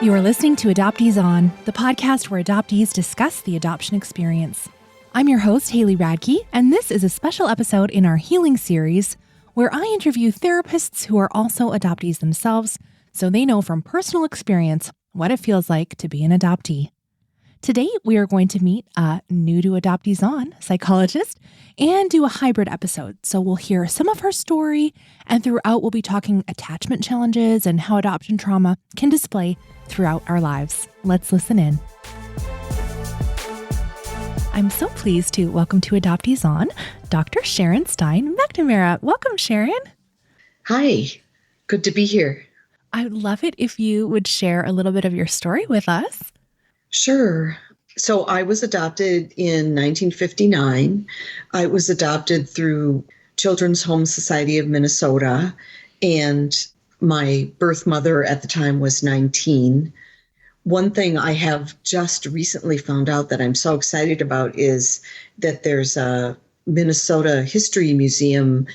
You are listening to Adoptees On, the podcast where adoptees discuss the adoption experience. I'm your host, Haley Radke, and this is a special episode in our Healing series where I interview therapists who are also adoptees themselves so they know from personal experience what it feels like to be an adoptee. Today, we are going to meet a new to Adoptees On psychologist and do a hybrid episode. So we'll hear some of her story, and throughout we'll be talking attachment challenges and how adoption trauma can display throughout our lives. Let's listen in. I'm so pleased to welcome to Adoptees On, Dr. Sharon Stein McNamara. Welcome, Sharon. Hi, good to be here. I would love it if you would share a little bit of your story with us. Sure. So I was adopted in 1959. I was adopted through Children's Home Society of Minnesota, and my birth mother at the time was 19. One thing I have just recently found out that I'm so excited about is that there's a Minnesota History Museum.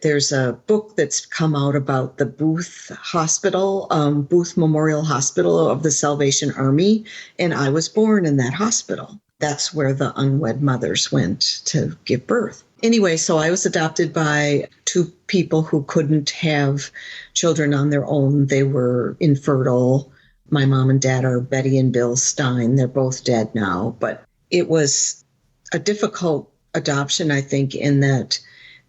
There's a book that's come out about the Booth Hospital, Booth Memorial Hospital of the Salvation Army, and I was born in that hospital. That's where the unwed mothers went to give birth. Anyway, so I was adopted by two people who couldn't have children on their own. They were infertile. My mom and dad are Betty and Bill Stein. They're both dead now, but it was a difficult adoption, I think, in that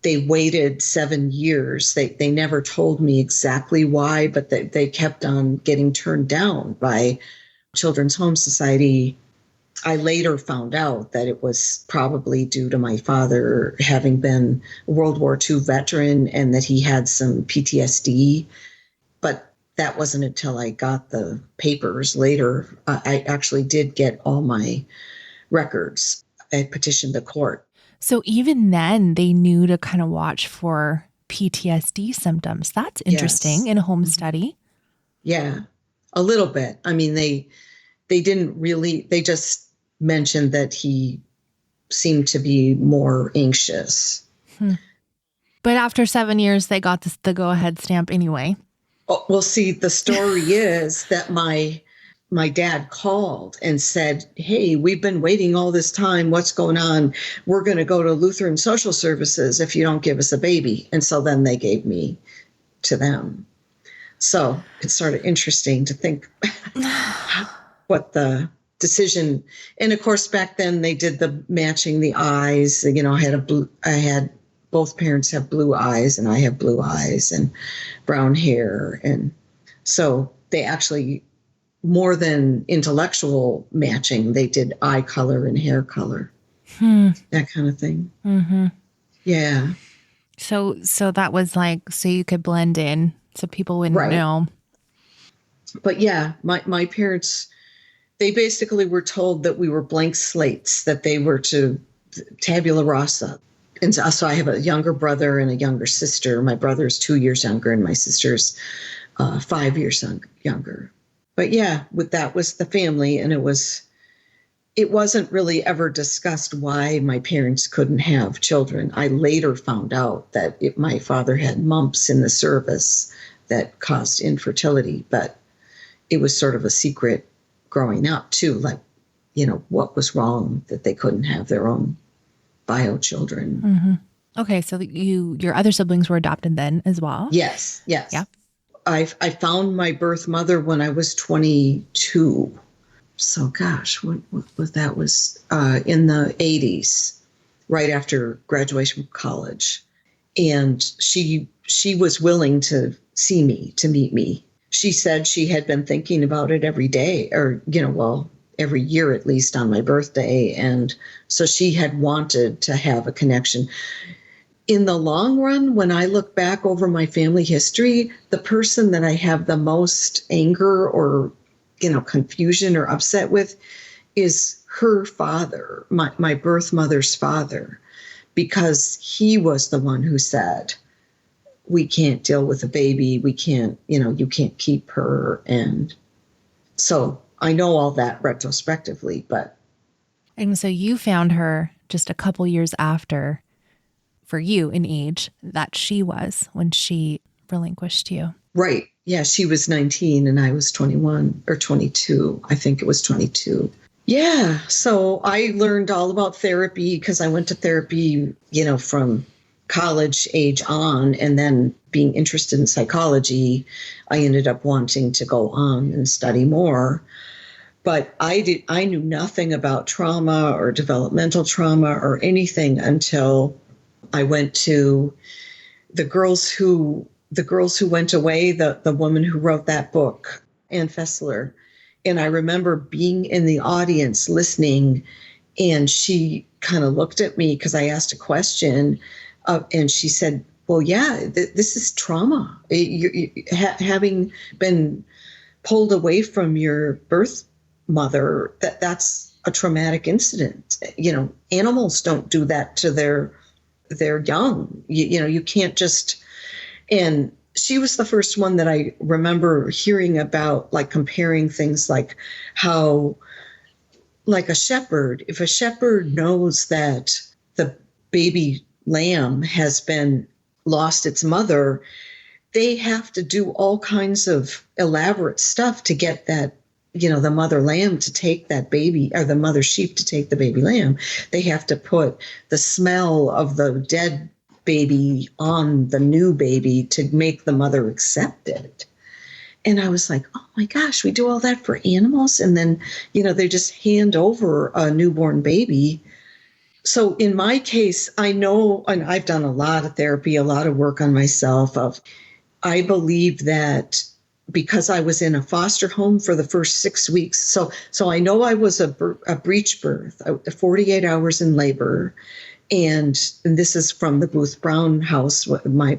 they waited 7 years. They never told me exactly why, but they kept on getting turned down by Children's Home Society. I later found out that it was probably due to my father having been a World War II veteran and that he had some PTSD. But that wasn't until I got the papers later. I actually did get all my records. I petitioned the court. So even then, they knew to kind of watch for PTSD symptoms. That's interesting. Yes. In a home study. Yeah, a little bit. I mean, they didn't really, they just mentioned that he seemed to be more anxious. But after 7 years, they got the go-ahead stamp anyway. Oh, well, see, the story is that my dad called and said, "Hey, we've been waiting all this time. What's going on? We're going to go to Lutheran Social Services if you don't give us a baby." And so then they gave me to them. So it's sort of interesting to think what the decision. And of course, back then they did the matching the eyes. You know, I had both parents have blue eyes, and I have blue eyes and brown hair. And so they actually, more than intellectual matching, they did eye color and hair color, that kind of thing. Mm-hmm. Yeah. So that was like, so you could blend in so people wouldn't know. But yeah, my parents, they basically were told that we were blank slates, that they were to tabula rasa. And so I have a younger brother and a younger sister. My brother's 2 years younger and my sister's 5 years younger. But yeah, that was the family, and it wasn't really ever discussed why my parents couldn't have children. I later found out that my father had mumps in the cervix that caused infertility, but it was sort of a secret growing up too, like, you know, what was wrong that they couldn't have their own bio children. Mm-hmm. Okay, so your other siblings were adopted then as well? Yes. Yeah. I found my birth mother when I was 22. So gosh, what was that? Was in the 80s, right after graduation from college. And she was willing to see me, to meet me. She said she had been thinking about it every day, or, you know, well, every year at least on my birthday. And so she had wanted to have a connection. In the long run, when I look back over my family history, the person that I have the most anger or, you know, confusion or upset with is her father, my birth mother's father, because he was the one who said, "We can't deal with a baby. We can't, you know, you can't keep her." And so I know all that retrospectively, but. And so you found her just a couple years after, for you in age, that she was when she relinquished to you. Right. Yeah, she was 19 and I was 21 or 22. I think it was 22. Yeah. So I learned all about therapy because I went to therapy, from college age on, and then being interested in psychology, I ended up wanting to go on and study more. But I knew nothing about trauma or developmental trauma or anything until I went to the girls who went away, the woman who wrote that book, Ann Fessler. And I remember being in the audience listening, and she kind of looked at me because I asked a question, and she said, well, yeah, this is trauma. Having been pulled away from your birth mother, that's a traumatic incident. Animals don't do that to their young. You can't just. And she was the first one that I remember hearing about, like comparing things like how, like if a shepherd knows that the baby lamb has been lost its mother, they have to do all kinds of elaborate stuff to get that, the mother lamb to take that baby, or the mother sheep to take the baby lamb. They have to put the smell of the dead baby on the new baby to make the mother accept it. And I was like, oh my gosh, we do all that for animals? And then, they just hand over a newborn baby. So in my case, I know, and I've done a lot of therapy, a lot of work on myself I believe that because I was in a foster home for the first 6 weeks. So I know I was a breech birth, 48 hours in labor. And this is from the Booth Brown house. My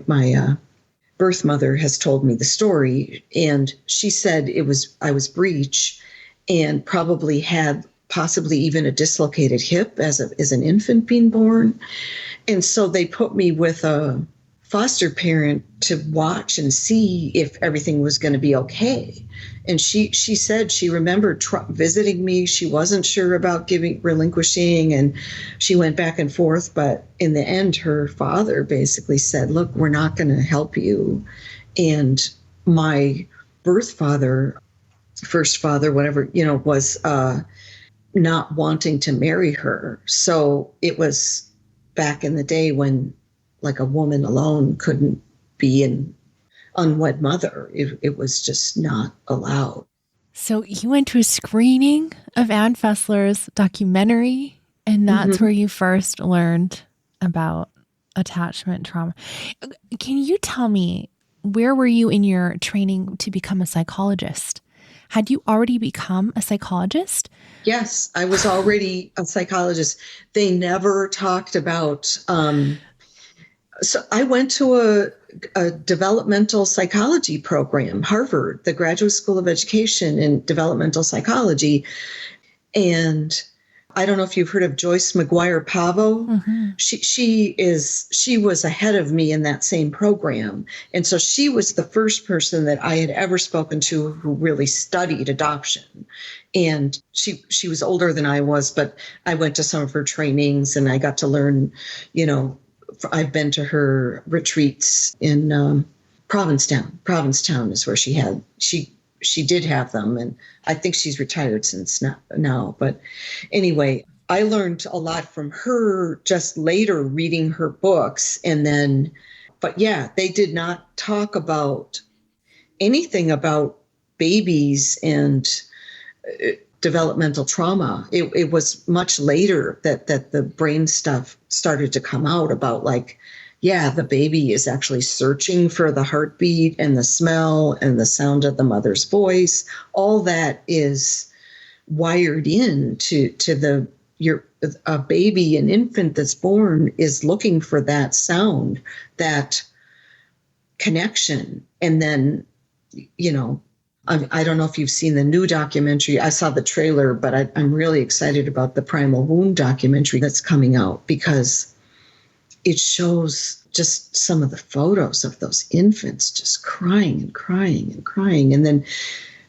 birth mother has told me the story. And she said I was breech and probably had possibly even a dislocated hip as an infant being born. And so they put me with a foster parent to watch and see if everything was going to be okay. And she said she remembered visiting me. She wasn't sure about relinquishing, and she went back and forth. But in the end, her father basically said, look, we're not going to help you. And my birth father, first father, whatever, was not wanting to marry her. So it was back in the day when like a woman alone couldn't be an unwed mother. It was just not allowed. So you went to a screening of Ann Fessler's documentary, and that's where you first learned about attachment trauma. Can you tell me, where were you in your training to become a psychologist? Had you already become a psychologist? Yes, I was already a psychologist. They never talked about... So I went to a developmental psychology program, Harvard, the Graduate School of Education in Developmental Psychology. And I don't know if you've heard of Joyce McGuire Pavo. Mm-hmm. She was ahead of me in that same program. And so she was the first person that I had ever spoken to who really studied adoption. And she was older than I was, but I went to some of her trainings and I got to learn, I've been to her retreats in Provincetown. Provincetown is where she did have them, and I think she's retired since now. But anyway, I learned a lot from her just later reading her books. But yeah, they did not talk about anything about babies and developmental trauma. It was much later that the brain stuff started to come out about the baby is actually searching for the heartbeat and the smell and the sound of the mother's voice. All that is wired in to a baby, an infant that's born is looking for that sound, that connection. And then, I don't know if you've seen the new documentary. I saw the trailer, but I'm really excited about the Primal Wound documentary that's coming out because it shows just some of the photos of those infants just crying and crying and crying. And then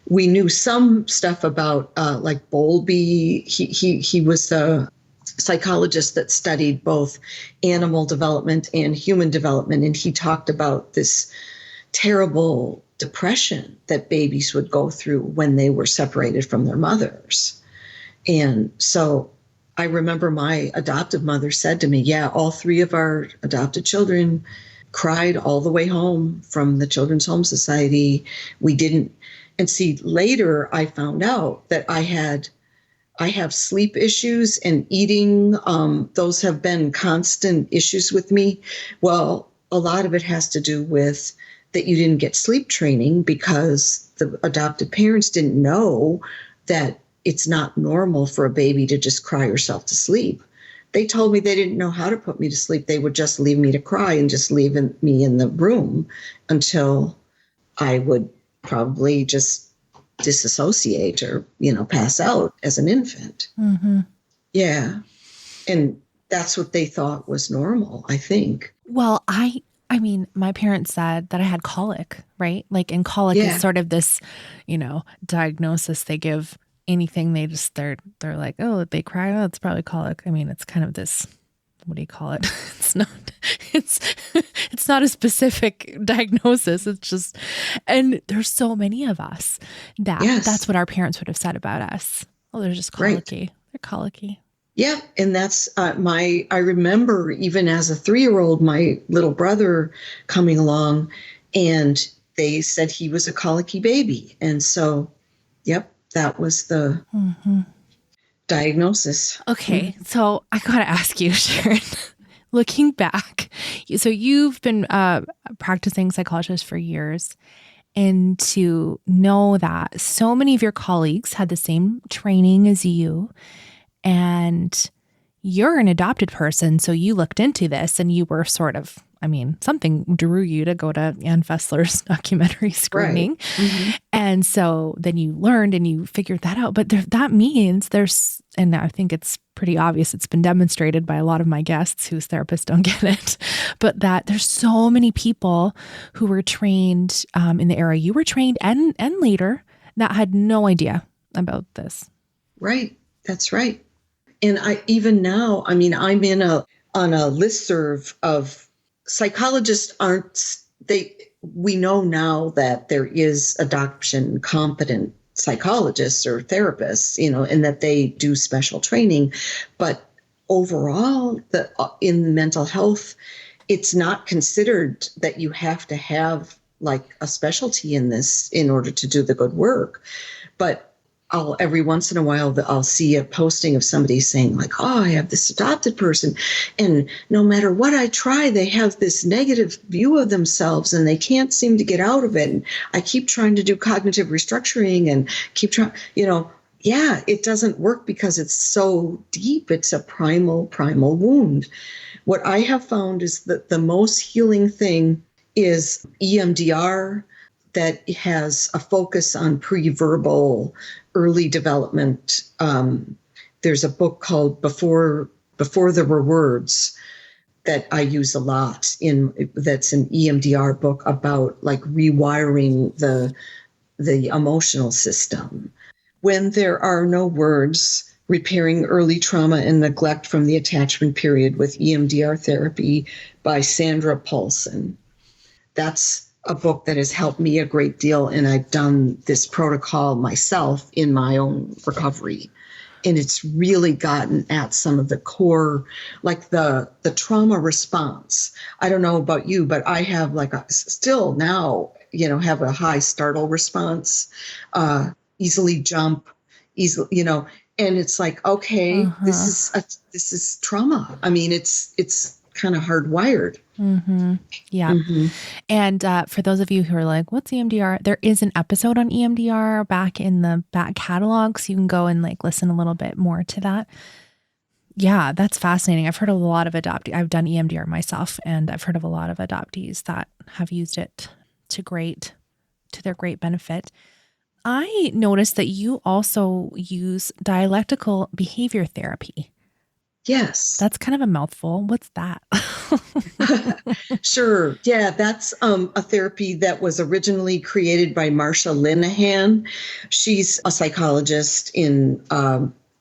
we knew some stuff about like Bowlby. He was a psychologist that studied both animal development and human development. And he talked about this terrible depression that babies would go through when they were separated from their mothers. And so I remember my adoptive mother said to me, yeah, all three of our adopted children cried all the way home from the Children's Home Society. We didn't. And see, later I found out that I have sleep issues and eating. Those have been constant issues with me. Well, a lot of it has to do with that you didn't get sleep training because the adopted parents didn't know that it's not normal for a baby to just cry herself to sleep. They told me they didn't know how to put me to sleep. They would just leave me to cry and just leave me in the room until I would probably just disassociate or, pass out as an infant. Mm-hmm. Yeah. And that's what they thought was normal, I think. Well, I mean, my parents said that I had colic, right? Like, and colic is sort of this, diagnosis they give anything. They're like, oh, they cry. Oh, it's probably colic. I mean, it's kind of this, what do you call it? It's not a specific diagnosis. It's just, and there's so many of us that's what our parents would have said about us. Oh, they're just colicky. Right. They're colicky. Yeah. And that's I remember even as a 3-year-old, my little brother coming along and they said he was a colicky baby. And so, that was the diagnosis. Okay. So I got to ask you, Sharon, looking back, so you've been practicing psychologist for years, and to know that so many of your colleagues had the same training as you, and you're an adopted person, so you looked into this and you were sort of, something drew you to go to Ann Fessler's documentary screening. Right. Mm-hmm. And so then you learned and you figured that out. But that means and I think it's pretty obvious, it's been demonstrated by a lot of my guests whose therapists don't get it, but that there's so many people who were trained in the era you were trained and later that had no idea about this. Right. That's right. And even now, I'm on a listserv of psychologists we know now that there is adoption competent psychologists or therapists, and that they do special training. But overall, in mental health, it's not considered that you have to have like a specialty in this in order to do the good work. But every once in a while, I'll see a posting of somebody saying like, oh, I have this adopted person. And no matter what I try, they have this negative view of themselves and they can't seem to get out of it. And I keep trying to do cognitive restructuring and keep trying, it doesn't work because it's so deep. It's a primal wound. What I have found is that the most healing thing is EMDR that has a focus on pre-verbal early development. There's a book called Before There Were Words that I use a lot that's an EMDR book about like rewiring the emotional system. When There Are No Words, Repairing Early Trauma and Neglect from the Attachment Period with EMDR Therapy by Sandra Paulson. That's a book that has helped me a great deal. And I've done this protocol myself in my own recovery. And it's really gotten at some of the core, like the trauma response. I don't know about you, but I have still now, have a high startle response, easily jump, and it's like, okay, this is trauma. It's kind of hardwired. Mm-hmm. Yeah. Mm-hmm. And for those of you who are like, what's EMDR? There is an episode on EMDR back in the back catalog. So you can go and listen a little bit more to that. Yeah, that's fascinating. I've heard of a lot of adoptees. I've done EMDR myself, and I've heard of a lot of adoptees that have used it to their great benefit. I noticed that you also use dialectical behaviour therapy. Yes. That's kind of a mouthful. What's that? Sure. Yeah, that's a therapy that was originally created by Marsha Linehan. She's a psychologist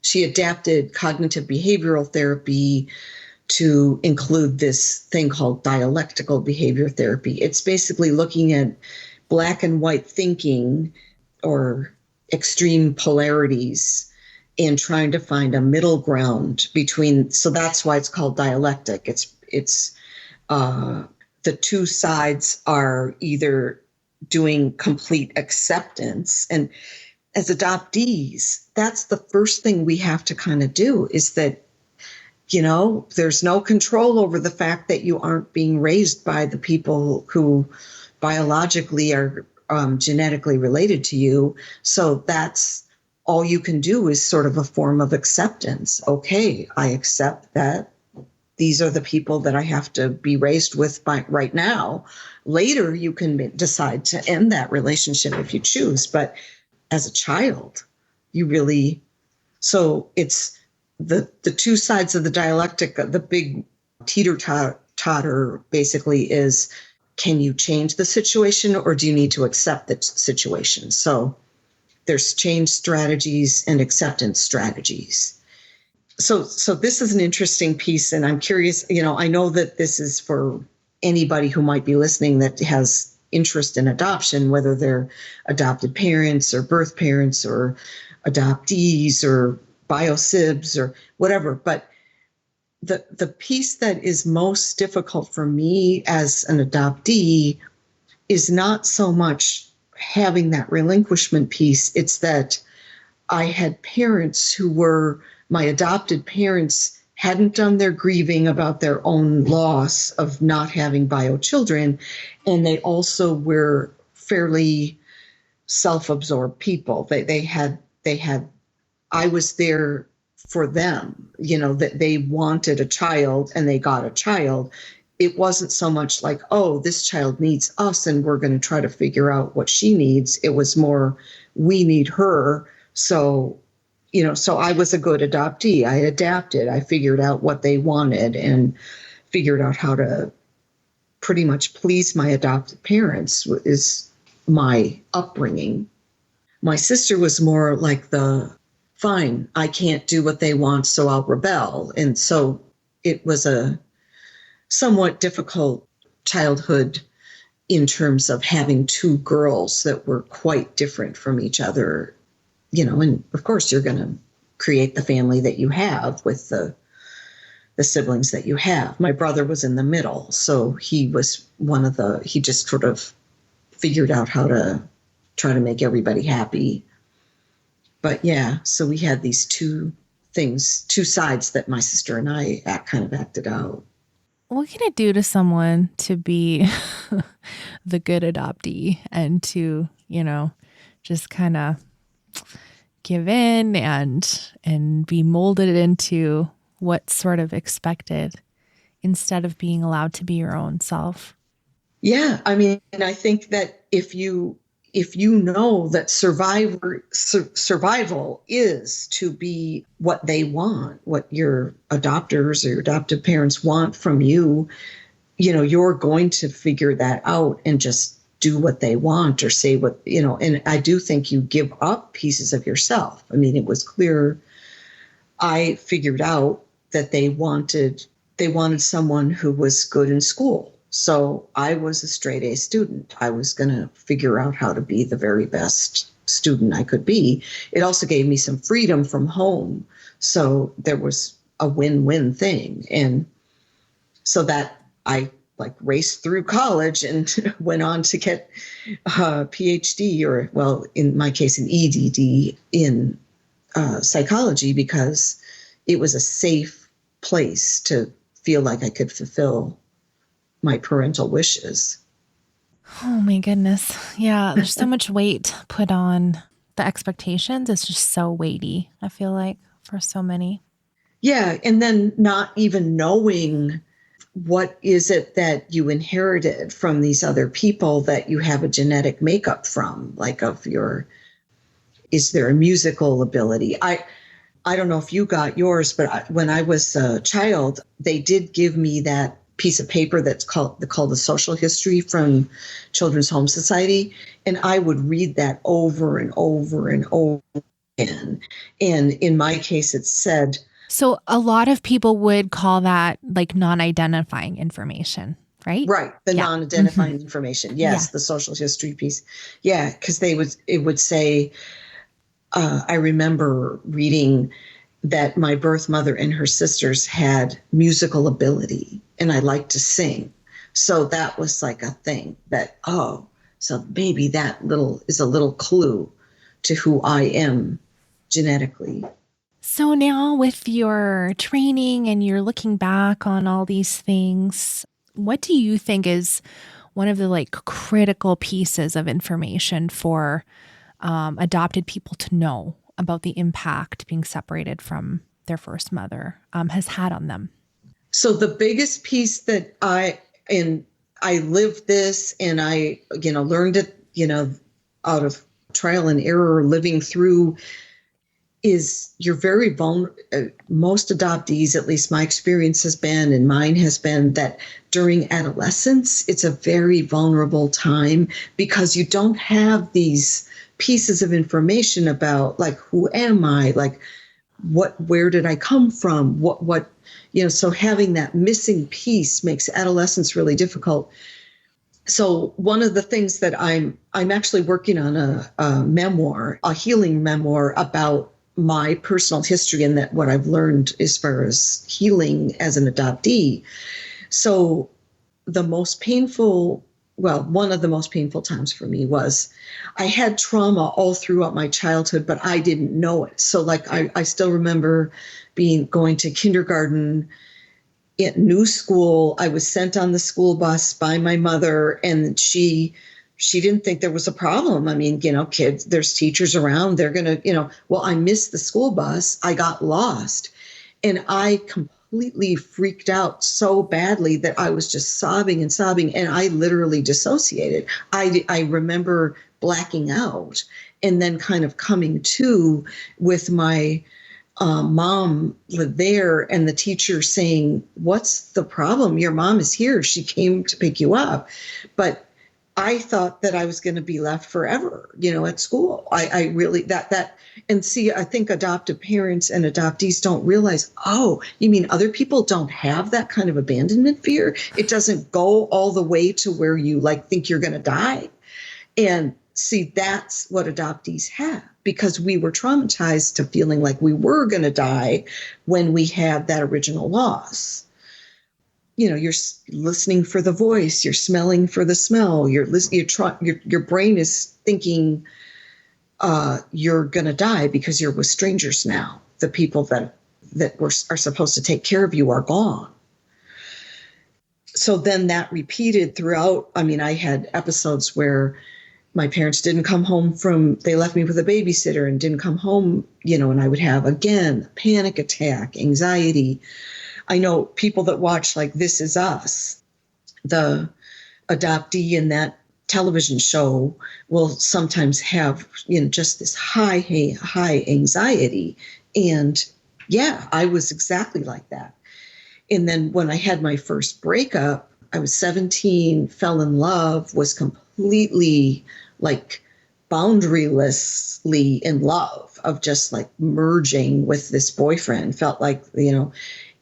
she adapted cognitive behavioral therapy to include this thing called dialectical behavior therapy. It's basically looking at black and white thinking or extreme polarities and trying to find a middle ground between. So that's why it's called dialectic. It's the two sides are either doing complete acceptance. And as adoptees, that's the first thing we have to kind of do, is that, there's no control over the fact that you aren't being raised by the people who biologically are genetically related to you. So that's all you can do, is sort of a form of acceptance. Okay, I accept that these are the people that I have to be raised with right now. Later, you can decide to end that relationship if you choose. But as a child, so it's the two sides of the dialectic. The big teeter-totter basically is, can you change the situation, or do you need to accept the situation? So there's change strategies and acceptance strategies. So this is an interesting piece, and I'm curious, I know that this is for anybody who might be listening that has interest in adoption, whether they're adopted parents or birth parents or adoptees or biosibs or whatever. But the piece that is most difficult for me as an adoptee is not so much having that relinquishment piece. It's that I had parents who were, my adopted parents hadn't done their grieving about their own loss of not having bio children. And they also were fairly self-absorbed people. They had, I was there for them, that they wanted a child and they got a child. It wasn't so much like, oh, this child needs us and we're going to try to figure out what she needs. It was more, we need her. So I was a good adoptee. I adapted. I figured out what they wanted and figured out how to pretty much please my adopted parents, is my upbringing. My sister was more like fine, I can't do what they want, so I'll rebel. And so it was a somewhat difficult childhood in terms of having two girls that were quite different from each other. And of course you're going to create the family that you have with the siblings that you have. My brother was in the middle. So he was he just sort of figured out how to try to make everybody happy. But yeah, so we had these two sides that my sister and I kind of acted out. What can it do to someone to be the good adoptee and to, just kind of give in and be molded into what's sort of expected instead of being allowed to be your own self? Yeah, I mean, and I think that if you know that survival is to be what they want, what your adopters or your adoptive parents want from you, you're going to figure that out and just do what they want or say what, and I do think you give up pieces of yourself. I mean, it was clear I figured out that they wanted someone who was good in school. So I was a straight A student. I was going to figure out how to be the very best student I could be. It also gave me some freedom from home. So there was a win-win thing. And so that I raced through college and went on to get a PhD, or, well, in my case, an EDD in psychology, because it was a safe place to feel like I could fulfill my parental wishes. Oh my goodness. Yeah. There's so much weight put on the expectations. It's just so weighty, I feel like, for so many. Yeah. And then not even knowing what is it that you inherited from these other people that you have a genetic makeup from, is there a musical ability? I don't know if you got yours, but when I was a child, they did give me that piece of paper that's called the social history from Children's Home Society. And I would read that over and over and over again. And in my case, it said, So a lot of people would call that like non-identifying information, right? Right. The Yeah. non-identifying information. Yeah. Yes. The social history piece. Yeah. Because it would say, I remember reading that my birth mother and her sisters had musical ability and I liked to sing. So that was like a thing that, oh, so maybe that is a little clue to who I am genetically. So now with your training and you're looking back on all these things, what do you think is one of the like critical pieces of information for adopted people to know about the impact being separated from their first mother has had on them? So the biggest piece that I lived this and I, learned it, out of trial and error, living through, is you're very vulnerable. Most adoptees, at least my experience has been, and mine has been, that during adolescence, it's a very vulnerable time because you don't have these pieces of information about like, who am I? Like, where did I come from? So having that missing piece makes adolescence really difficult. So one of the things that I'm actually working on a memoir, a healing memoir about my personal history and that what I've learned as far as healing as an adoptee. So one of the most painful times for me was I had trauma all throughout my childhood, but I didn't know it. So like I still remember going to kindergarten at new school. I was sent on the school bus by my mother, and she didn't think there was a problem. I mean, kids, there's teachers around. They're going to, I missed the school bus. I got lost. And I completely freaked out so badly that I was just sobbing and sobbing. And I literally dissociated. I remember blacking out and then kind of coming to with my mom there and the teacher saying, "What's the problem? Your mom is here. She came to pick you up." But I thought that I was going to be left forever, at school. I really, and see, I think adoptive parents and adoptees don't realize, oh, you mean other people don't have that kind of abandonment fear? It doesn't go all the way to where you like think you're going to die. And see, that's what adoptees have, because we were traumatized to feeling like we were going to die when we had that original loss. You're listening for the voice, you're smelling for the smell, your brain is thinking you're going to die because you're with strangers now. The people that are supposed to take care of you are gone. So then that repeated throughout. I mean, I had episodes where my parents didn't come home they left me with a babysitter and didn't come home, and I would have, again, panic attack, anxiety. I know people that watch like This Is Us, the adoptee in that television show will sometimes have, just this high anxiety. And yeah, I was exactly like that. And then when I had my first breakup, I was 17, fell in love, was completely like boundarylessly in love, of just like merging with this boyfriend, felt like,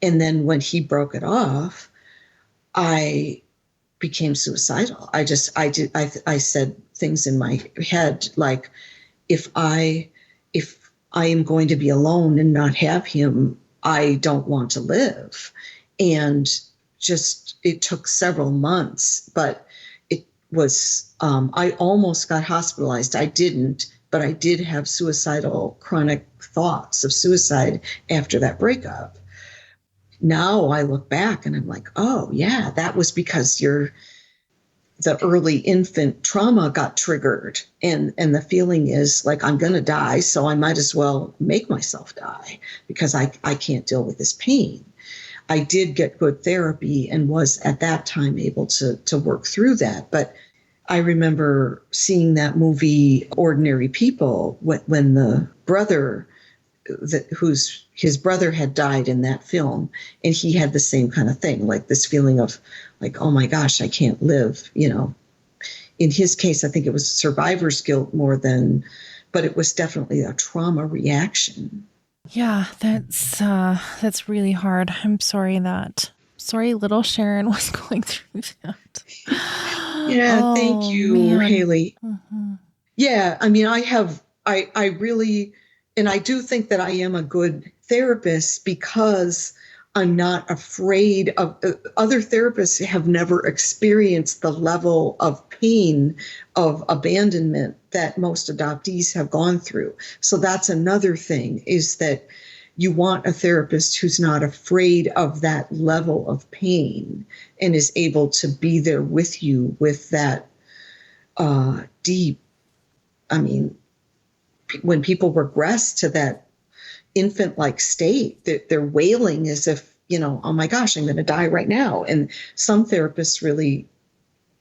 and then when he broke it off, I became suicidal. I said things in my head like, if I am going to be alone and not have him, I don't want to live. And just, it took several months, but it was, I almost got hospitalized. I didn't, but I did have suicidal chronic thoughts of suicide after that breakup. Now I look back and I'm like, oh yeah, that was because the early infant trauma got triggered, and the feeling is like, I'm going to die, so I might as well make myself die because I can't deal with this pain. I did get good therapy and was at that time able to work through that. But I remember seeing that movie, Ordinary People, when the brother, his brother had died in that film, and he had the same kind of thing, like this feeling of like, oh my gosh, I can't live, In his case, I think it was survivor's guilt more than, but it was definitely a trauma reaction. Yeah, that's really hard. I'm sorry little Sharon was going through that. Yeah, thank Oh you, man. Haley. Mhm. Yeah, I mean, I really, and I do think that I am a good therapist because I'm not afraid of other therapists have never experienced the level of pain of abandonment that most adoptees have gone through. So that's another thing is that you want a therapist who's not afraid of that level of pain and is able to be there with you with that deep. I mean, when people regress to that infant-like state, they're wailing as if, oh my gosh, I'm going to die right now. And some therapists really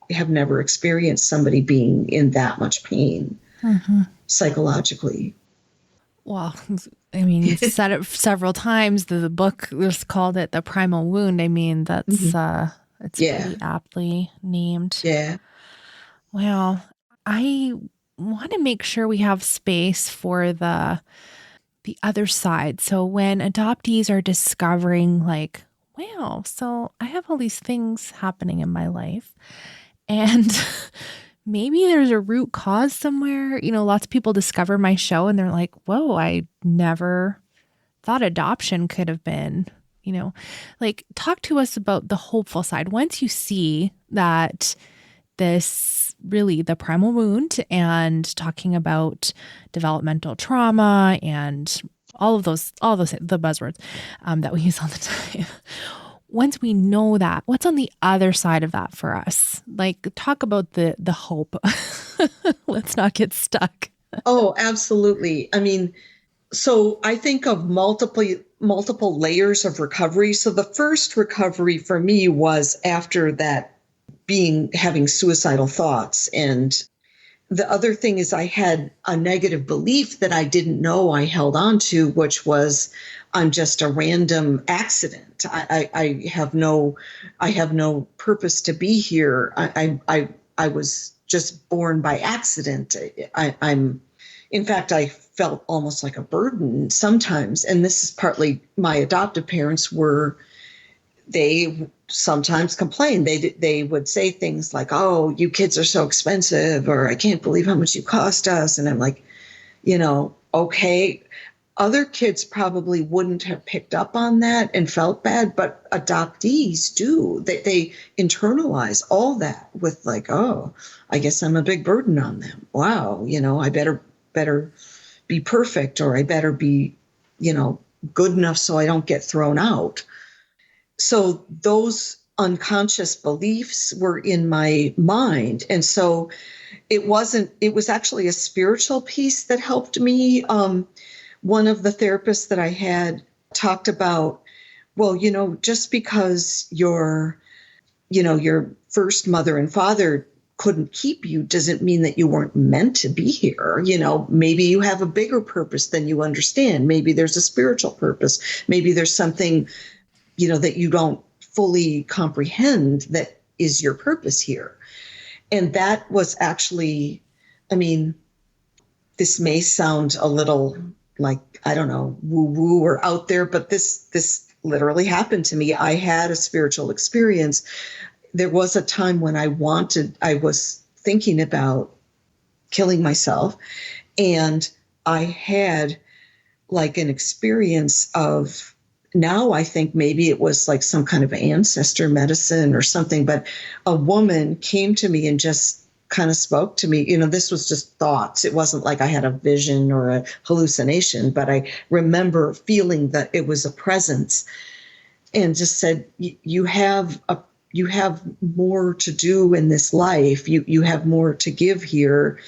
have never experienced somebody being in that much pain Mhm. psychologically. Well, I mean, you've said it several times. The book was called it The Primal Wound. I mean, Mhm. it's Yeah, pretty aptly named. yeah. Well, I want to make sure we have space for the other side. So when adoptees are discovering like, wow, so I have all these things happening in my life and maybe there's a root cause somewhere. Lots of people discover my show and they're like, whoa, I never thought adoption could have been, like talk to us about the hopeful side. Once you see that this really the primal wound and talking about developmental trauma and all those the buzzwords that we use all the time. Once we know that, what's on the other side of that for us? Like talk about the hope. Let's not get stuck. Oh, absolutely. I mean, so I think of multiple layers of recovery. So the first recovery for me was after that having suicidal thoughts. And the other thing is I had a negative belief that I didn't know I held on to, which was I'm just a random accident. I have no purpose to be here. I was just born by accident. In fact, I felt almost like a burden sometimes. And this is partly my adoptive parents they sometimes complained. They would say things like, "Oh, you kids are so expensive," or "I can't believe how much you cost us." And I'm like, okay. Other kids probably wouldn't have picked up on that and felt bad, but adoptees do. They internalize all that with like, "Oh, I guess I'm a big burden on them. Wow, I better be perfect, or I better be, good enough so I don't get thrown out." So those unconscious beliefs were in my mind. And so it was actually a spiritual piece that helped me. One of the therapists that I had talked about, well, just because your first mother and father couldn't keep you doesn't mean that you weren't meant to be here. Maybe you have a bigger purpose than you understand. Maybe there's a spiritual purpose. Maybe there's something that you don't fully comprehend that is your purpose here. And that was actually, I mean, this may sound a little like, I don't know, woo woo or out there, but this literally happened to me. I had a spiritual experience. There was a time when I was thinking about killing myself, and I had like an experience of, now I think maybe it was like some kind of ancestor medicine or something, but a woman came to me and just kind of spoke to me. This was just thoughts. It wasn't like I had a vision or a hallucination, but I remember feeling that it was a presence, and just said, you have more to do in this life. You have more to give here,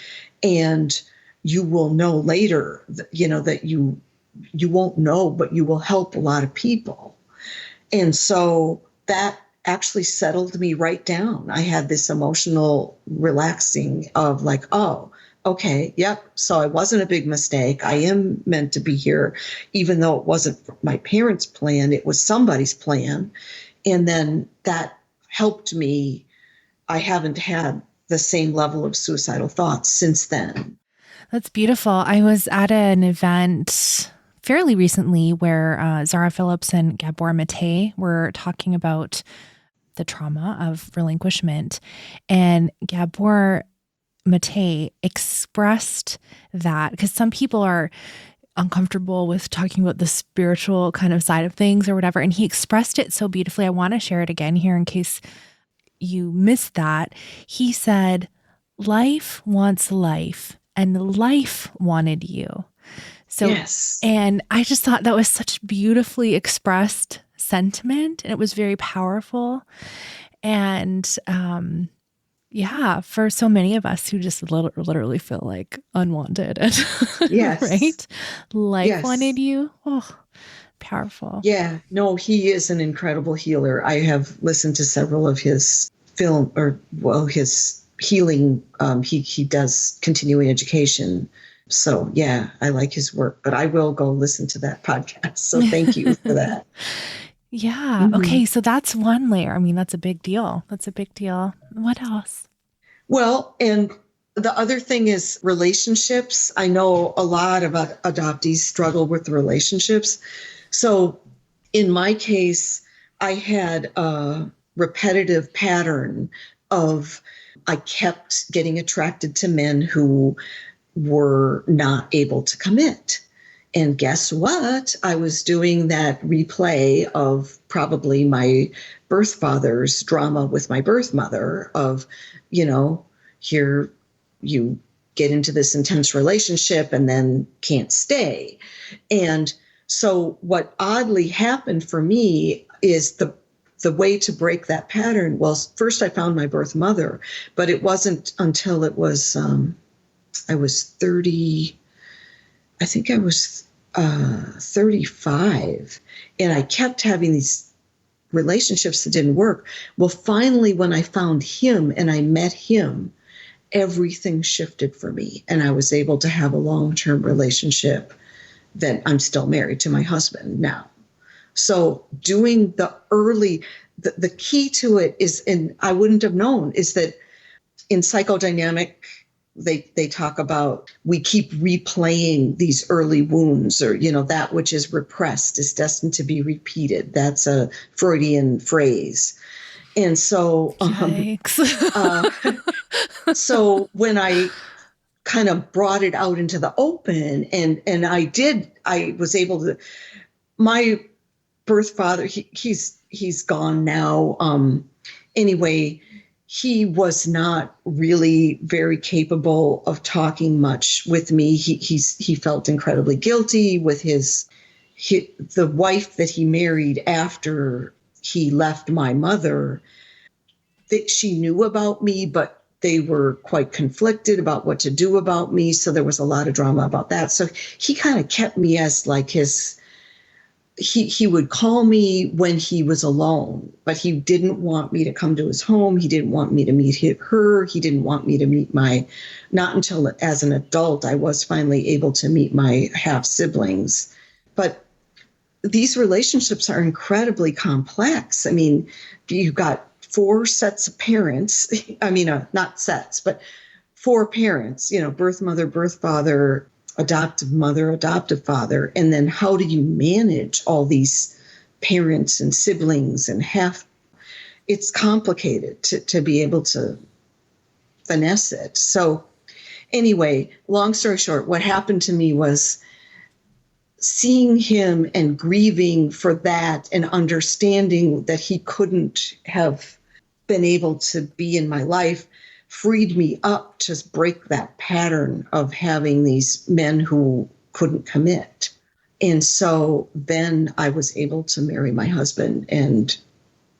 and you will know later that you won't know, but you will help a lot of people. And so that actually settled me right down. I had this emotional relaxing of like, oh, okay, yep. So I wasn't a big mistake. I am meant to be here, even though it wasn't my parents' plan, it was somebody's plan. And then that helped me. I haven't had the same level of suicidal thoughts since then. That's beautiful. I was at an event fairly recently where Zara Phillips and Gabor Mate were talking about the trauma of relinquishment. And Gabor Mate expressed that because some people are uncomfortable with talking about the spiritual kind of side of things or whatever. And he expressed it so beautifully. I want to share it again here in case you missed that. He said, life wants life and life wanted you. So, yes. And I just thought that was such beautifully expressed sentiment, and it was very powerful. And, yeah, for so many of us who just literally feel like unwanted. Yes. Right? Life yes. wanted you. Oh, powerful. Yeah. No, he is an incredible healer. I have listened to several of his his healing. He does continuing education. So yeah, I like his work, but I will go listen to that podcast. So thank you for that. Yeah. Mm-hmm. Okay. So that's one layer. I mean, that's a big deal. What else? Well, and the other thing is relationships. I know a lot of adoptees struggle with relationships. So in my case, I had a repetitive pattern of I kept getting attracted to men who were not able to commit. And guess what? I was doing that replay of probably my birth father's drama with my birth mother of, here you get into this intense relationship and then can't stay. And so what oddly happened for me is the way to break that pattern. Well, first I found my birth mother, but it wasn't until it was, I was 30, I think I was 35, and I kept having these relationships that didn't work. Well, finally, when I found him and I met him, everything shifted for me, and I was able to have a long-term relationship that I'm still married to my husband now. So doing the key to it is, and I wouldn't have known, is that in psychodynamic, they talk about we keep replaying these early wounds, or, that which is repressed is destined to be repeated. That's a Freudian phrase. And so, so when I kind of brought it out into the open and I was able to, my birth father, he's gone now. Anyway, he was not really very capable of talking much with me. He felt incredibly guilty with the wife that he married after he left my mother. That she knew about me, but they were quite conflicted about what to do about me. So there was a lot of drama about that. So he kind of kept me as like his. He would call me when he was alone, but he didn't want me to come to his home. He didn't want me to meet her. He didn't want me to meet not until as an adult, I was finally able to meet my half siblings. But these relationships are incredibly complex. I mean, you've got 4 sets of parents. I mean, not sets, but 4 parents, birth mother, birth father, adoptive mother, adoptive father. And then how do you manage all these parents and siblings and it's complicated to be able to finesse it. So anyway, long story short, what happened to me was seeing him and grieving for that and understanding that he couldn't have been able to be in my life freed me up to break that pattern of having these men who couldn't commit. And so then I was able to marry my husband, and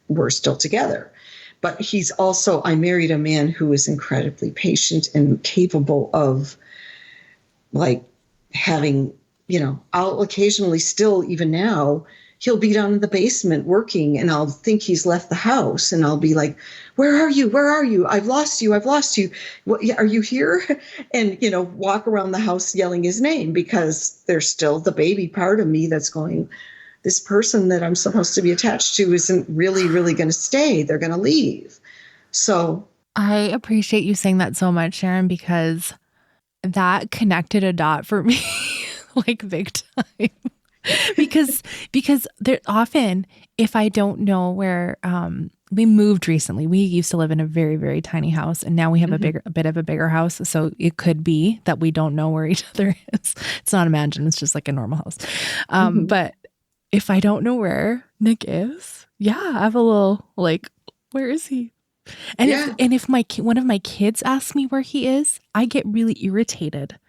we're still together. But I married a man who is incredibly patient and capable of having, I'll occasionally still, even now, he'll be down in the basement working, and I'll think he's left the house, and I'll be like, where are you? Where are you? I've lost you. What, are you here? And, walk around the house yelling his name, because there's still the baby part of me that's going, this person that I'm supposed to be attached to isn't really, really going to stay. They're going to leave. So I appreciate you saying that so much, Sharon, because that connected a dot for me, big time. because there often, if I don't know where, we moved recently. We used to live in a very, very tiny house, and now we have a bit of a bigger house. So it could be that we don't know where each other is. It's not imagined. It's just like a normal house. But if I don't know where Nick is, I have a little like, where is he? And if one of my kids asks me where he is, I get really irritated.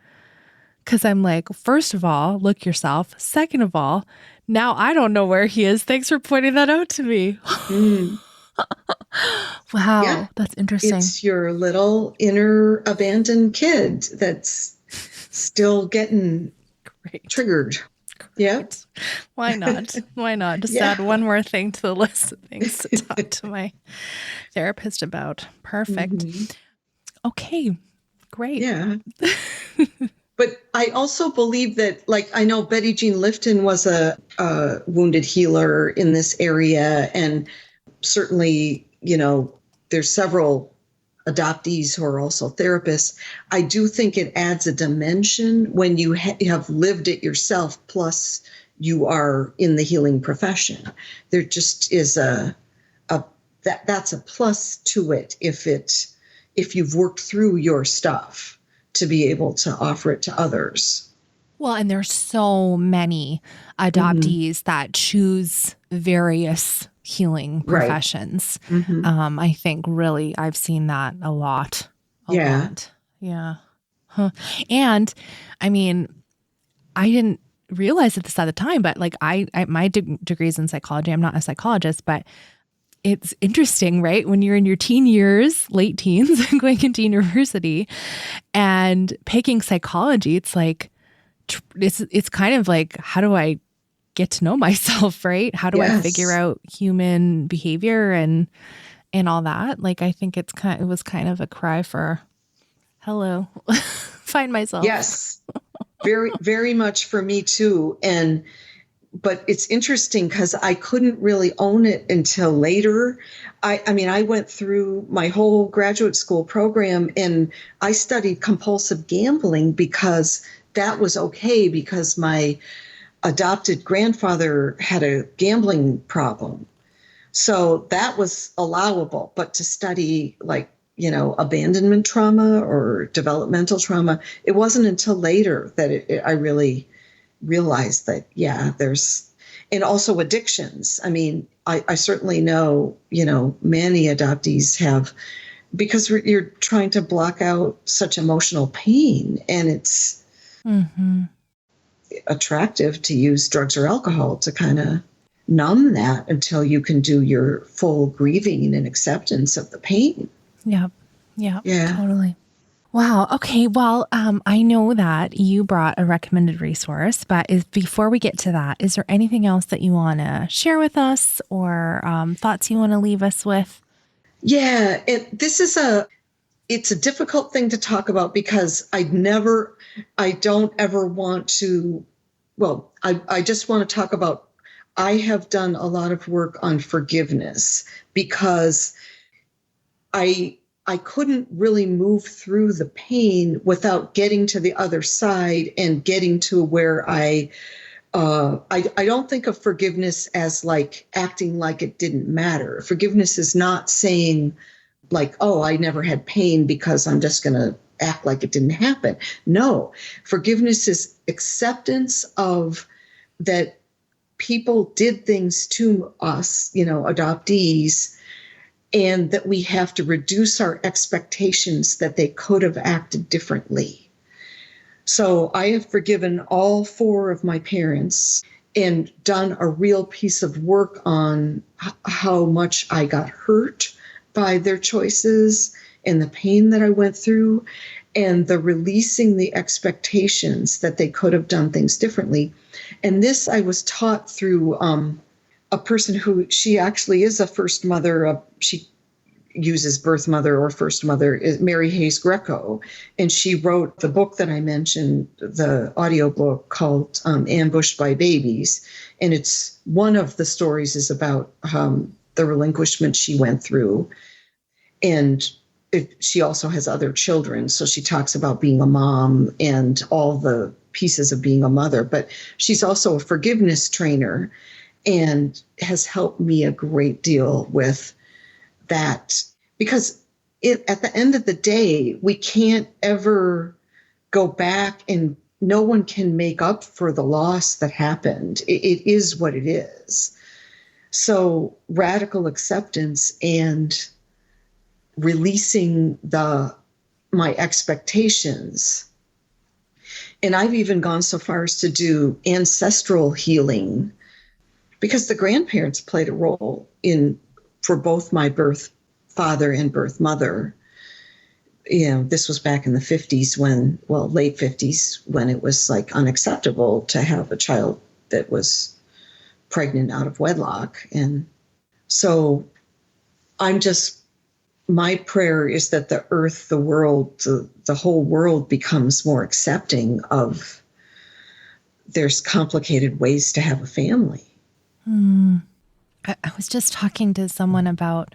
Because I'm like, first of all, look yourself. Second of all, now I don't know where he is. Thanks for pointing that out to me. Wow, that's interesting. It's your little inner abandoned kid that's still getting triggered. Yeah. Why not? Why not? Just add one more thing to the list of things to talk to my therapist about. Perfect. Okay, great. Yeah. But I also believe that, like, I know Betty Jean Lifton was a wounded healer in this area. And certainly, there's several adoptees who are also therapists. I do think it adds a dimension when you have lived it yourself, plus you are in the healing profession. There just is that's a plus to it if you've worked through your stuff to be able to offer it to others. Well, and there's so many adoptees that choose various healing professions. I think really I've seen that a lot. A lot. Yeah. Huh. And I mean, I didn't realize this at the time, but like my degree's in psychology. I'm not a psychologist, but it's interesting, right? When you're in your teen years, late teens, going into university and picking psychology, it's like, it's kind of like, how do I get to know myself, right? How do I figure out human behavior and all that? Like, I think it was kind of a cry for, hello, find myself. Yes, very, very much for me too. But it's interesting because I couldn't really own it until later. I went through my whole graduate school program and I studied compulsive gambling because that was okay, because my adopted grandfather had a gambling problem. So that was allowable. But to study abandonment trauma or developmental trauma, it wasn't until later that I really realized that, and also addictions. I mean, I certainly know, many adoptees have, because you're trying to block out such emotional pain, and it's attractive to use drugs or alcohol to kind of numb that until you can do your full grieving and acceptance of the pain. Yeah, totally. Wow. Okay. Well, I know that you brought a recommended resource, but before we get to that, is there anything else that you want to share with us or thoughts you want to leave us with? Yeah, it's a difficult thing to talk about because I don't ever want to, I just want to talk about, I have done a lot of work on forgiveness because I couldn't really move through the pain without getting to the other side and getting to where I don't think of forgiveness as like acting like it didn't matter. Forgiveness is not saying like, oh, I never had pain because I'm just going to act like it didn't happen. No, forgiveness is acceptance of that people did things to us, adoptees, and that we have to reduce our expectations that they could have acted differently. So I have forgiven all 4 of my parents and done a real piece of work on how much I got hurt by their choices and the pain that I went through and the releasing the expectations that they could have done things differently. And this I was taught through a person who, she actually is a first mother. She uses birth mother or first mother, is Mary Hayes Greco. And she wrote the book that I mentioned, the audiobook called Ambushed by Babies. And it's one of the stories is about the relinquishment she went through. And she also has other children. So she talks about being a mom and all the pieces of being a mother, but she's also a forgiveness trainer and has helped me a great deal with that, because at the end of the day, we can't ever go back, and no one can make up for the loss that happened. It is what it is. So radical acceptance and releasing my expectations. And I've even gone so far as to do ancestral healing, because the grandparents played a role for both my birth father and birth mother. This was back in the 50s late 50s, when it was like unacceptable to have a child that was pregnant out of wedlock. And so my prayer is that the earth, the world, the whole world becomes more accepting of there's complicated ways to have a family. I was just talking to someone about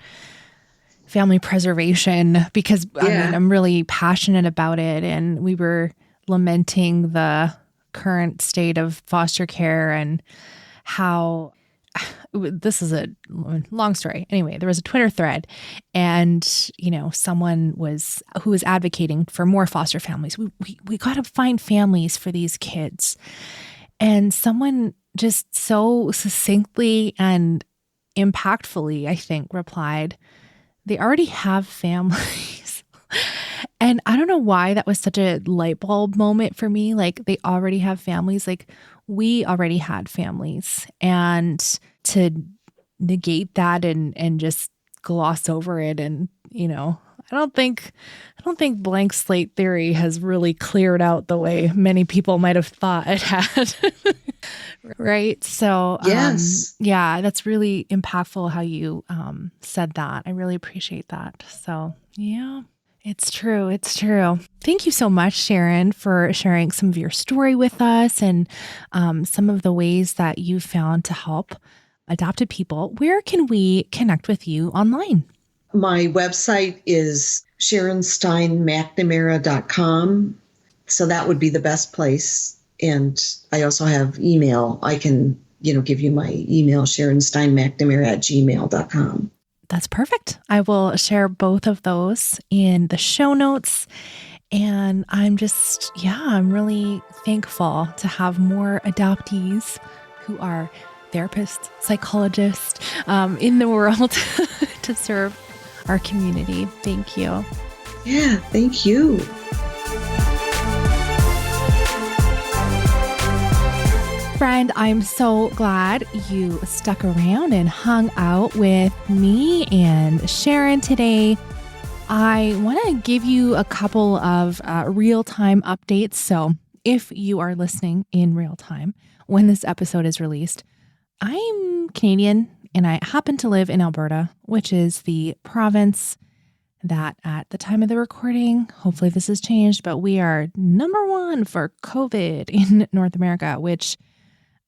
family preservation, because I'm really passionate about it. And we were lamenting the current state of foster care and how this is a long story. Anyway, there was a Twitter thread, and someone who was advocating for more foster families. We got to find families for these kids. And someone just so succinctly and impactfully, I think, replied, they already have families. And I don't know why that was such a light bulb moment for me. Like, they already have families. Like, we already had families. And to negate that and just gloss over it, and I don't think blank slate theory has really cleared out the way many people might have thought it had. Right. So yes. That's really impactful how you said that. I really appreciate that. So yeah. It's true. It's true. Thank you so much, Sharon, for sharing some of your story with us and some of the ways that you found to help adopted people. Where can we connect with you online? My website is SharonSteinMcNamara.com. So that would be the best place. And I also have email. I can, give you my email, SharonSteinMcNamara@gmail.com. That's perfect. I will share both of those in the show notes. And I'm really thankful to have more adoptees who are therapists, psychologists in the world to serve our community. Thank you. Yeah, thank you. Friend, I'm so glad you stuck around and hung out with me and Sharon today. I want to give you a couple of real-time updates. So if you are listening in real time when this episode is released, I'm Canadian and I happen to live in Alberta, which is the province that at the time of the recording, hopefully this has changed, but we are number one for COVID in North America, which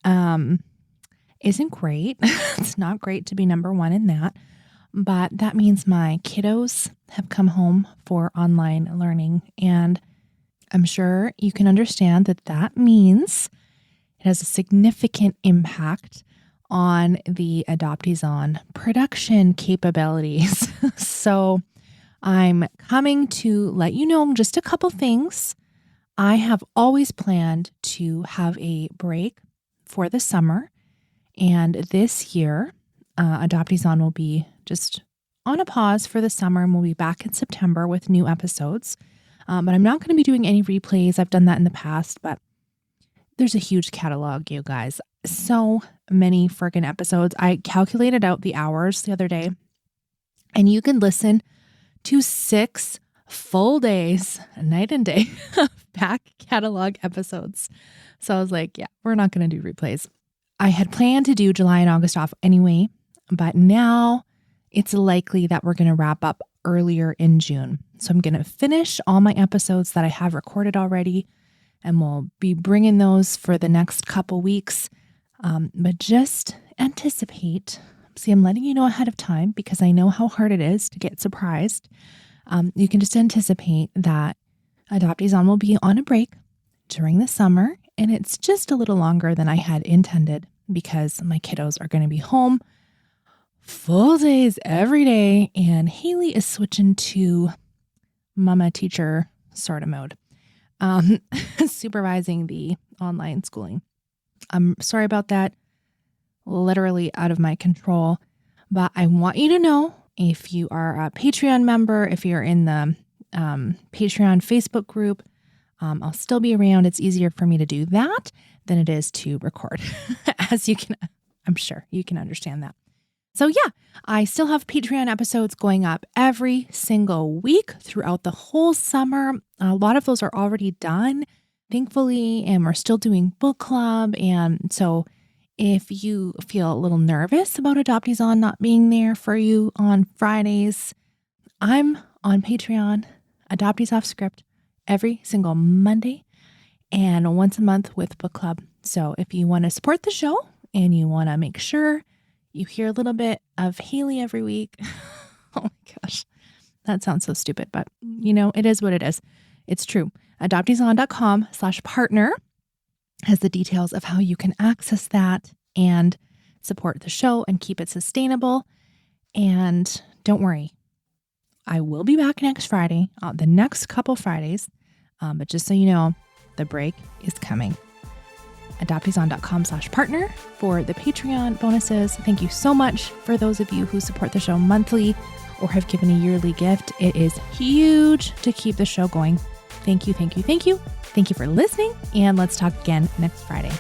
isn't great. It's not great to be number one in that, but that means my kiddos have come home for online learning. And I'm sure you can understand that means it has a significant impact on the Adoptees On production capabilities. So I'm coming to let you know just a couple things. I have always planned to have a break for the summer. And this year, Adoptees On will be just on a pause for the summer, and we'll be back in September with new episodes. But I'm not going to be doing any replays. I've done that in the past, but there's a huge catalog, you guys. So many friggin' episodes. I calculated out the hours the other day, and you can listen to 6 full days, night and day, of back catalog episodes. So I was like, yeah, we're not going to do replays. I had planned to do July and August off anyway, but now it's likely that we're going to wrap up earlier in June. So I'm going to finish all my episodes that I have recorded already, and we'll be bringing those for the next couple weeks. But just anticipate. See, I'm letting you know ahead of time because I know how hard it is to get surprised. You can just anticipate that Adoptees On will be on a break during the summer, and it's just a little longer than I had intended because my kiddos are going to be home full days every day, and Haley is switching to mama teacher sort of mode, supervising the online schooling. I'm sorry about that. Literally out of my control, but I want you to know, if you are a Patreon member, if you're in the Patreon Facebook group, I'll still be around. It's easier for me to do that than it is to record, as you can, I'm sure you can understand that. So yeah, I still have Patreon episodes going up every single week throughout the whole summer. A lot of those are already done, thankfully, and we're still doing book club. And so if you feel a little nervous about Adoptees On not being there for you on Fridays, I'm on Patreon, Adoptees Off Script, every single Monday and once a month with book club. So if you want to support the show and you want to make sure you hear a little bit of Haley every week. Oh my gosh, that sounds so stupid, but it is what it is. It's true. Adopteeson.com/partner has the details of how you can access that and support the show and keep it sustainable. And don't worry, I will be back next Friday, the next couple Fridays. But just so you know, the break is coming. Adopteeson.com/partner for the Patreon bonuses. Thank you so much for those of you who support the show monthly or have given a yearly gift. It is huge to keep the show going. Thank you, thank you, thank you. Thank you for listening, and let's talk again next Friday.